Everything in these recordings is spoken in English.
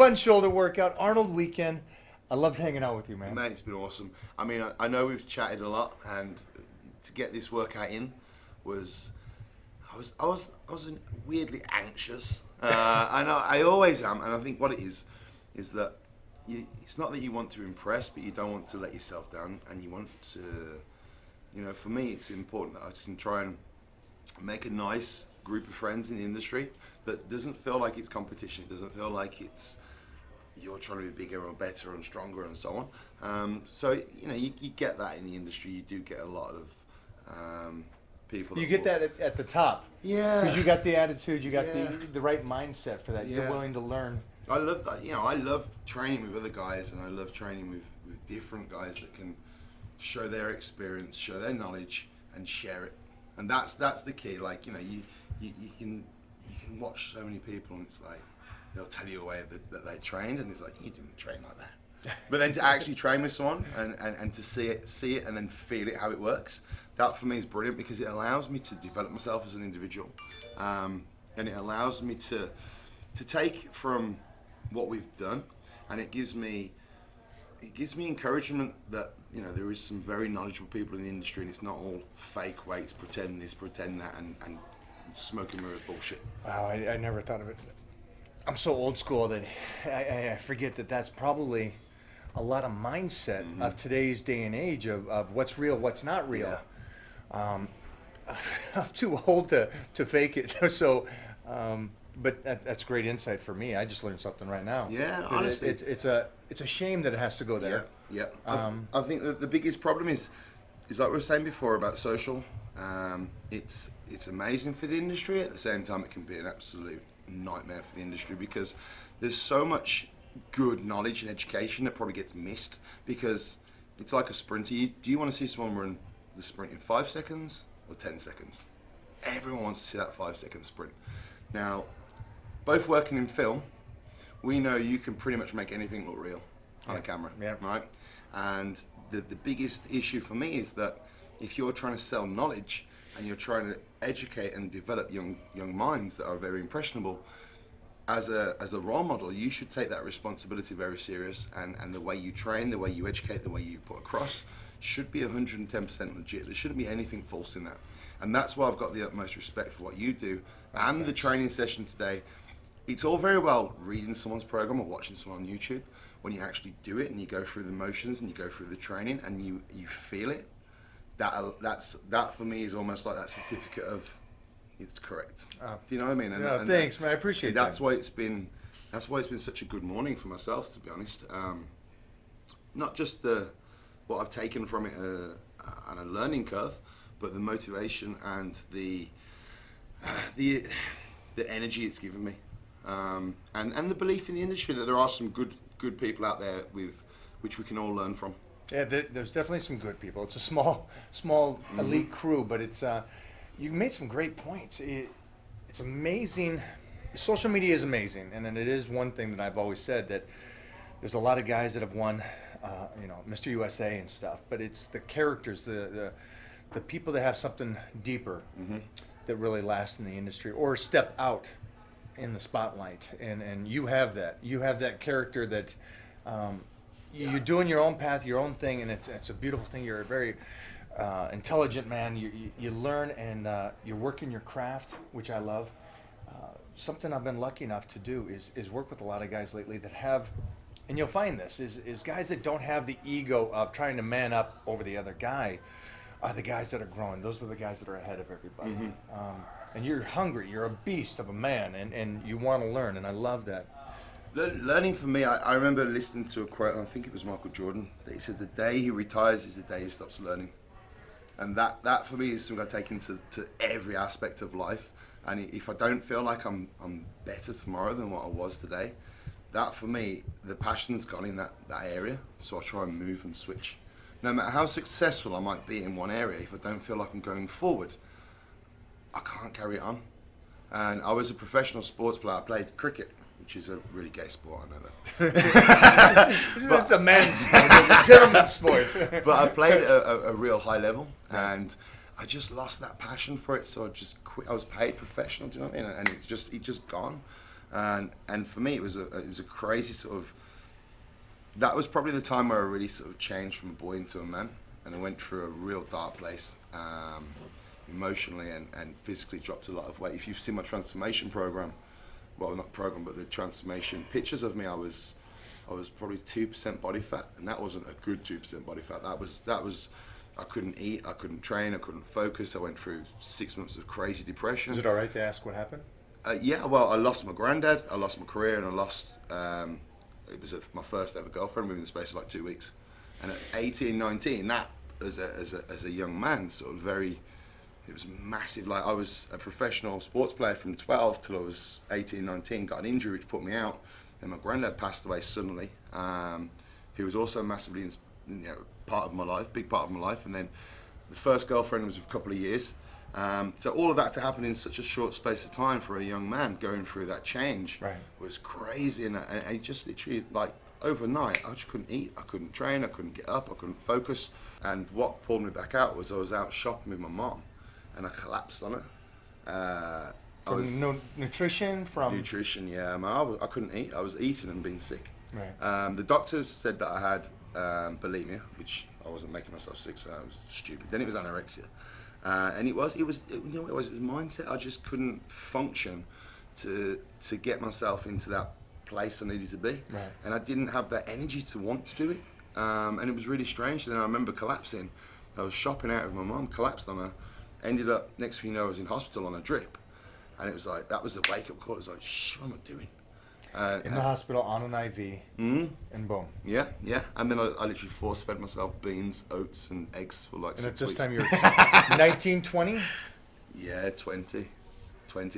fun shoulder workout. Arnold weekend. I loved hanging out with you, man. Mate, it's been awesome. I mean, I know we've chatted a lot, and to get this workout in was, I was weirdly anxious. I always am, and I think what it is that it's not that you want to impress, but you don't want to let yourself down, and you want to, for me, it's important that I can try and make a nice group of friends in the industry that doesn't feel like it's competition, doesn't feel like it's you're trying to be bigger or better and stronger and so on. So you get that in the industry. You do get a lot of people. You get that at the top. Yeah. Because you got the attitude, you got the right mindset for that. Yeah. You're willing to learn. I love that. I love training with other guys, and I love training with different guys that can show their experience, show their knowledge, and share it. And that's the key. Like you can watch so many people, and it's like they'll tell you a way that they trained, and it's like you didn't train like that. But then to actually train with someone and to see it and then feel it how it works, that for me is brilliant because it allows me to develop myself as an individual, and it allows me to take from what we've done, and it gives me encouragement that there is some very knowledgeable people in the industry, and it's not all fake weights, pretend this, pretend that, and smoke and mirrors bullshit. Wow, I never thought of it. I'm so old school that I forget that that's probably a lot of mindset of today's day and age of what's real, what's not real. Yeah. I'm too old to fake it. So, but that's great insight for me. I just learned something right now. Yeah, honestly, it's a shame that it has to go there. Yeah. I think that the biggest problem is like we were saying before about social. It's amazing for the industry. At the same time, it can be an absolute nightmare for the industry because there's so much good knowledge and education that probably gets missed because it's like a sprinter. Do you want to see someone run the sprint in 5 seconds or 10 seconds? Everyone wants to see that 5-second sprint. Now, both working in film, we know you can pretty much make anything look real on a camera, right? And the biggest issue for me is that if you're trying to sell knowledge and you're trying to educate and develop young minds that are very impressionable, as a role model, you should take that responsibility very serious, and the way you train, the way you educate, the way you put across should be 110% legit. There shouldn't be anything false in that. And that's why I've got the utmost respect for what you do. And the training session today, it's all very well reading someone's program or watching someone on YouTube. When you actually do it and you go through the motions and you go through the training and you feel it, that for me is almost like that certificate of it's correct. Do you know what I mean? And thanks, man. I appreciate that. That's why it's been such a good morning for myself, to be honest. Not just what I've taken from it on a learning curve, but the motivation and the energy it's given me, and the belief in the industry that there are some good people out there with which we can all learn from. Yeah, there's definitely some good people. It's a small elite crew, but it's you made some great points. It's amazing. Social media is amazing, and it is one thing that I've always said that there's a lot of guys that have won, Mr. USA and stuff, but it's the characters, the people that have something deeper that really last in the industry or step out in the spotlight, and you have that. You have that character that you're doing your own path, your own thing, and it's a beautiful thing. You're a very intelligent man. You learn and you're working your craft, which I love. Something I've been lucky enough to do is work with a lot of guys lately that have, and you'll find this, is guys that don't have the ego of trying to man up over the other guy are the guys that are growing. Those are the guys that are ahead of everybody. And you're hungry. You're a beast of a man, and you want to learn, and I love that. Learning for me, I remember listening to a quote, and I think it was Michael Jordan, that he said the day he retires is the day he stops learning. And that for me is something I take into every aspect of life. And if I don't feel like I'm better tomorrow than what I was today, that for me, the passion's gone in that area. So I try and move and switch. No matter how successful I might be in one area, if I don't feel like I'm going forward, I can't carry it on. And I was a professional sports player. I played cricket, which is a really gay sport, I know that. It's a man's sport, a gentleman's sport. But I played at a real high level, and I just lost that passion for it, so I just quit. I was paid professional, do you know what I mean? And it just gone. And for me, it was a crazy sort of. That was probably the time where I really sort of changed from a boy into a man, and I went through a real dark place, emotionally and physically. Dropped a lot of weight. If you've seen my transformation program, well, not program, but the transformation pictures of me, I was probably 2% body fat, and that wasn't a good 2% body fat. That was. I couldn't eat, I couldn't train, I couldn't focus. I went through 6 months of crazy depression. Is it all right to ask what happened? Yeah, well, I lost my granddad, I lost my career, and I lost, it was my first ever girlfriend within the space of like 2 weeks. And at 18, 19, that, as a young man, sort of it was massive. Like, I was a professional sports player from 12 till I was 18, 19, got an injury which put me out, and my granddad passed away suddenly. He was also massively, part of my life, big part of my life. And then the first girlfriend was a couple of years. So all of that to happen in such a short space of time for a young man going through that change was crazy. And I just literally, like, overnight, I just couldn't eat, I couldn't train, I couldn't get up, I couldn't focus. And what pulled me back out was I was out shopping with my mom, and I collapsed on her. Nutrition? Nutrition, yeah. I couldn't eat. I was eating and being sick. Right. The doctors said that I had bulimia, which I wasn't making myself sick, so I was stupid. Then it was anorexia. And it was mindset. I just couldn't function to get myself into that place I needed to be. Right. And I didn't have that energy to want to do it. And it was really strange. And then I remember collapsing. I was shopping out with my mum, collapsed on her, ended up, next thing you know, I was in hospital on a drip. And it was like, that was the wake-up call. It was like, what am I doing? In the hospital on an IV, and boom. Yeah. And then I literally force-fed myself beans, oats, and eggs for like 6 weeks. And at this time you were 19, 20? Yeah, 20.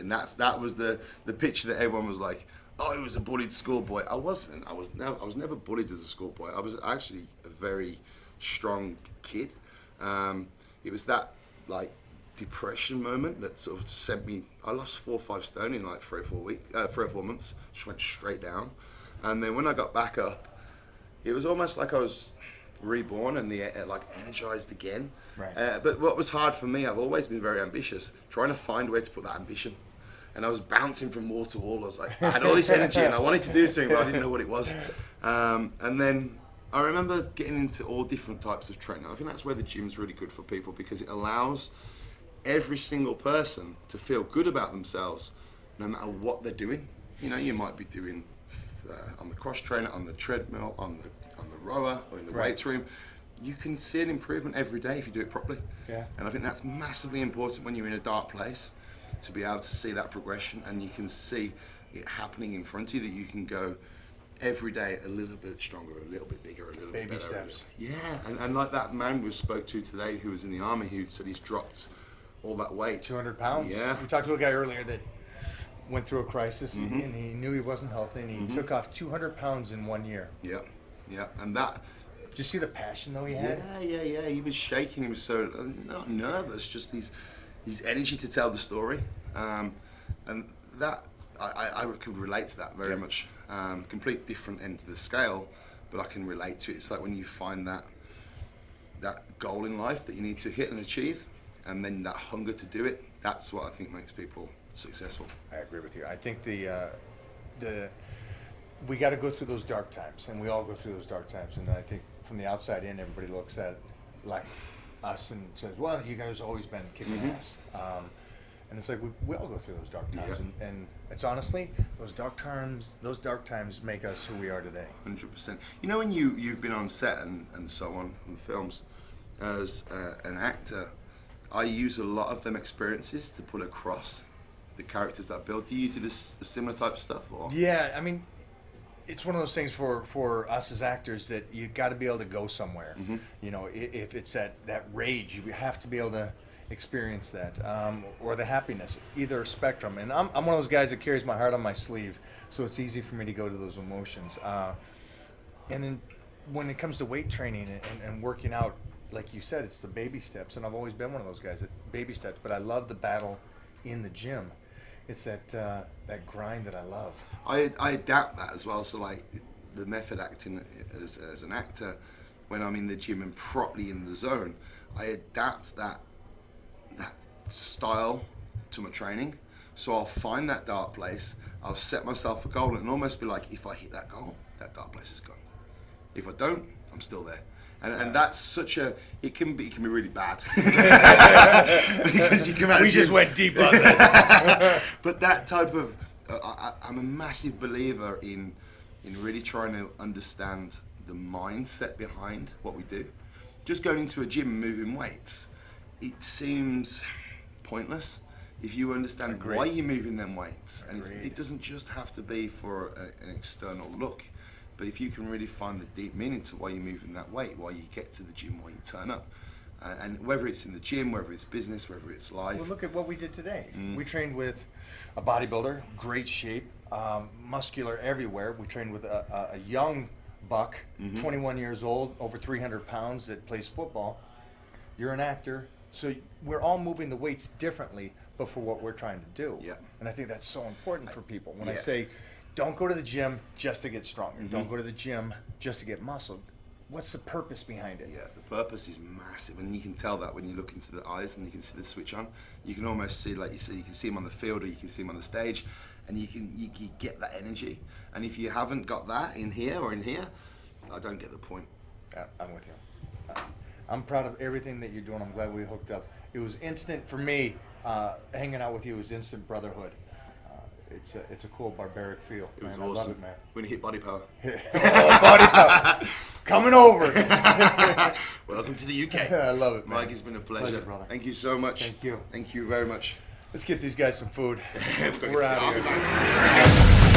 And that was the picture that everyone was like, oh, he was a bullied schoolboy. I wasn't. I was never bullied as a schoolboy. I was actually a very strong kid. It was that, like, depression moment that sort of sent me. I lost 4 or 5 stone in like 3 or 4 months. Just went straight down, and then when I got back up, it was almost like I was reborn and like energized again. Right. But what was hard for me, I've always been very ambitious, trying to find a way to put that ambition. And I was bouncing from wall to wall. I had all this energy and I wanted to do something, but I didn't know what it was. And then I remember getting into all different types of training. I think that's where the gym's really good for people, because it allows every single person to feel good about themselves, no matter what they're doing. You might be doing on the cross trainer, on the treadmill, on the rower, or in the weights room. You can see an improvement every day if you do it properly. Yeah. And I think that's massively important when you're in a dark place, to be able to see that progression, and you can see it happening in front of you, that you can go every day a little bit stronger, a little bit bigger, a little bit better. Baby steps. Yeah, and like that man we spoke to today who was in the army, who said he's dropped all that weight. 200 pounds? Yeah. We talked to a guy earlier that went through a crisis, and he knew he wasn't healthy, and he took off 200 pounds in 1 year. Yeah, and that... Did you see the passion though he had? Yeah, he was shaking, he was so, not nervous, just his energy to tell the story. And that, I could relate to that very much. Complete different end of the scale, but I can relate to it. It's like when you find that goal in life that you need to hit and achieve, and then that hunger to do it, that's what I think makes people successful. I agree with you. I think we got to go through those dark times, and we all go through those dark times. And I think from the outside in, everybody looks at like us and says, "Well, you guys always been kicking ass." And it's like we all go through those dark times, and it's honestly those dark times make us who we are today. 100%. When you've been on set and so on films, as an actor, I use a lot of them experiences to put across the characters that I build. Do you do this similar type of stuff? Or? Yeah, I mean, it's one of those things for us as actors that you got to be able to go somewhere. If it's that rage, you have to be able to experience that, or the happiness, either spectrum. And I'm one of those guys that carries my heart on my sleeve, so it's easy for me to go to those emotions. And then when it comes to weight training and working out, like you said, it's the baby steps, and I've always been one of those guys that baby steps. But I love the battle in the gym. It's that grind that I love. I adapt that as well. So like the method acting as an actor, when I'm in the gym and properly in the zone, I adapt that style to my training. So I'll find that dark place, I'll set myself a goal, and almost be like, if I hit that goal, that dark place is gone. If I don't, I'm still there. And that's such a, it can be really bad. Because you come out We of gym, just went deep on this. but that type of, I'm a massive believer in really trying to understand the mindset behind what we do. Just going into a gym and moving weights, it seems pointless if you understand Agreed. why you're moving them weights. And Agreed. it doesn't just have to be for an external look, but if you can really find the deep meaning to why you're moving that weight, why you get to the gym, why you turn up, and whether it's in the gym, whether it's business, whether it's life. Well, look at what we did today. We trained with a bodybuilder, great shape, muscular everywhere. We trained with a young buck, 21 years old, over 300 pounds, that plays football. You're an actor, so we're all moving the weights differently, but for what we're trying to do. Yeah. And I think that's so important for people. When I Yeah. say, don't go to the gym just to get stronger. Don't go to the gym just to get muscle. What's the purpose behind it? Yeah, the purpose is massive, and you can tell that when you look into the eyes and you can see the switch on. You can almost see, like you said, you can see him on the field or you can see him on the stage, and you get that energy. And if you haven't got that in here or in here, I don't get the point. I'm with you. I'm proud of everything that you're doing. I'm glad we hooked up. It was instant for me. Hanging out with you was instant brotherhood. It's a cool barbaric feel. It was man. awesome. I love it, man. When you hit body power. Body power. Coming over. Welcome to the UK. I love it, man. Mike, it's been a pleasure. Pleasure, brother. Thank you so much. Thank you. Thank you very much. Let's get these guys some food. We've got to We're get out of started. here.